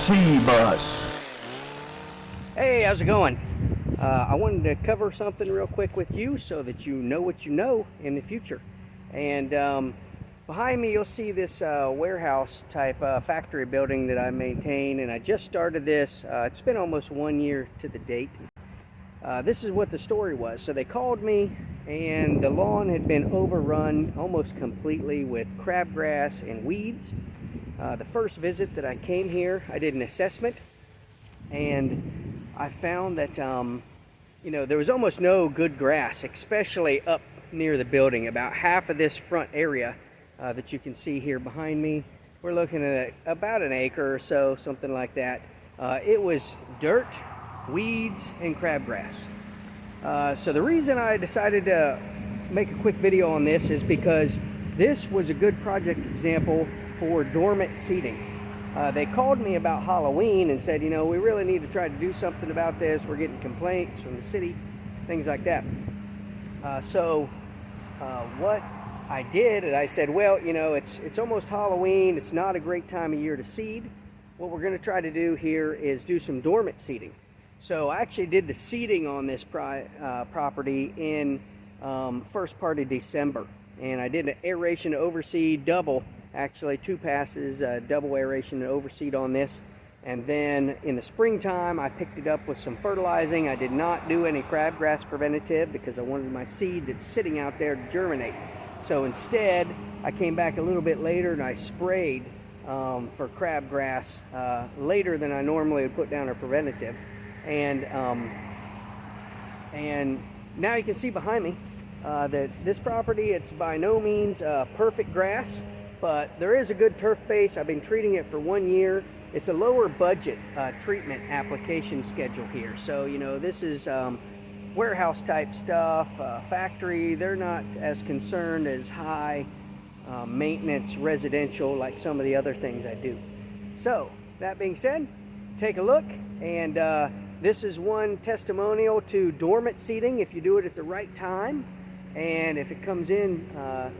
C-Bus. Hey, how's it going? I wanted to cover something real quick with you so that you know what you know in the future. And behind me you'll see this warehouse type factory building that I maintain, and I just started this. It's been almost 1 year to the date. This is what the story was. So they called me and the lawn had been overrun almost completely with crabgrass and weeds. The first visit that I came here, I did an assessment, and I found that there was almost no good grass, especially up near the building. About half of this front area that you can see here behind me, we're looking at about an acre or so, something like that. It was dirt, weeds, and crabgrass. So the reason I decided to make a quick video on this is because this was a good project example for dormant seeding. They called me about Halloween and said, we really need to try to do something about this. We're getting complaints from the city, things like that. What I did, and I said, well, it's almost Halloween. It's not a great time of year to seed. What we're going to try to do here is do some dormant seeding. So I actually did the seeding on this property in first part of December. And I did an aeration overseed double, actually 2 passes, double aeration and overseed on this. And then in the springtime, I picked it up with some fertilizing. I did not do any crabgrass preventative because I wanted my seed that's sitting out there to germinate. So instead, I came back a little bit later and I sprayed for crabgrass later than I normally would put down a preventative. And now you can see behind me that this property, it's by no means perfect grass, but there is a good turf base. I've been treating it for 1 year. It's a lower budget treatment application schedule here. So, this is warehouse type stuff, factory. They're not as concerned as high maintenance residential like some of the other things I do. So, that being said, take a look, and this is one testimonial to dormant seeding if you do it at the right time. And if it comes in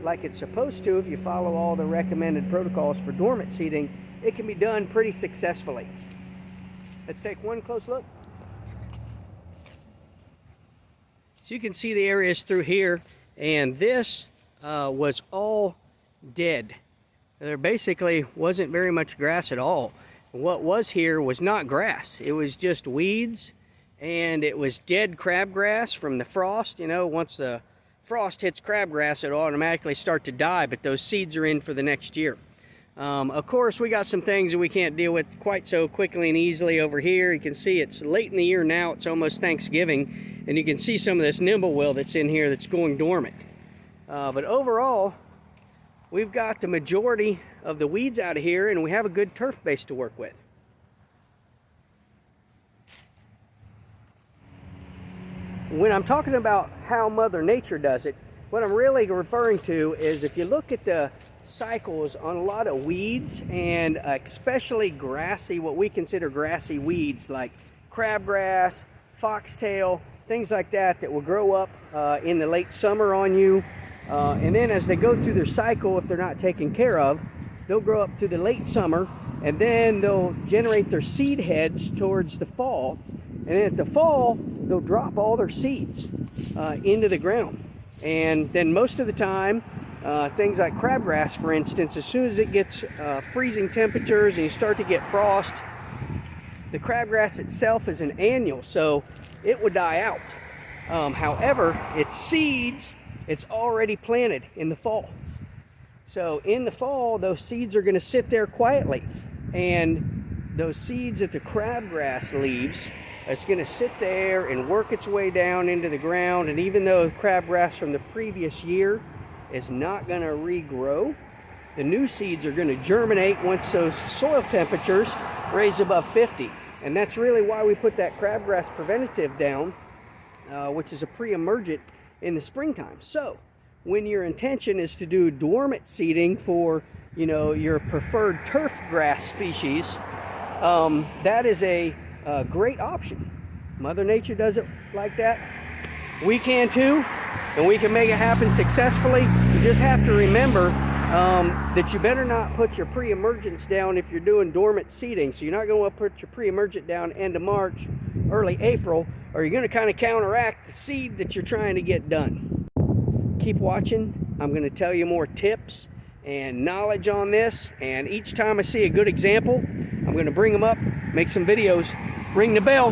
like it's supposed to, if you follow all the recommended protocols for dormant seeding, it can be done pretty successfully. Let's take one close look. So you can see the areas through here, and this was all dead. There basically wasn't very much grass at all. What was here was not grass. It was just weeds, and it was dead crabgrass from the frost. Once the frost hits crabgrass, it'll automatically start to die, but those seeds are in for the next year. Of course, we got some things that we can't deal with quite so quickly and easily over here. You can see it's late in the year now. It's almost Thanksgiving, and you can see some of this nimblewill that's in here that's going dormant. But overall, we've got the majority of the weeds out of here, and we have a good turf base to work with. When I'm talking about how Mother Nature does it, what I'm really referring to is if you look at the cycles on a lot of weeds, and especially grassy, what we consider grassy weeds like crabgrass, foxtail, things like that will grow up in the late summer on you. And then as they go through their cycle, if they're not taken care of, they'll grow up through the late summer, and then they'll generate their seed heads towards the fall. And then at the fall, they'll drop all their seeds into the ground. And then most of the time, things like crabgrass, for instance, as soon as it gets freezing temperatures and you start to get frost, the crabgrass itself is an annual, so it would die out. However, its seeds, it's already planted in the fall. So in the fall, those seeds are going to sit there quietly, and those seeds that the crabgrass leaves, it's going to sit there and work its way down into the ground. And even though the crabgrass from the previous year is not going to regrow, the new seeds are going to germinate once those soil temperatures raise above 50. And that's really why we put that crabgrass preventative down, which is a pre-emergent in the springtime. So when your intention is to do dormant seeding for your preferred turf grass species, that is a great option. Mother Nature does it like that. We can too, and we can make it happen successfully. You just have to remember that you better not put your pre-emergence down if you're doing dormant seeding. So you're not going to want to put your pre-emergent down end of March, early April, or you're going to kind of counteract the seed that you're trying to get done. Keep watching. I'm going to tell you more tips and knowledge on this, and each time I see a good example, I'm going to bring them up, make some videos. Ring the bell.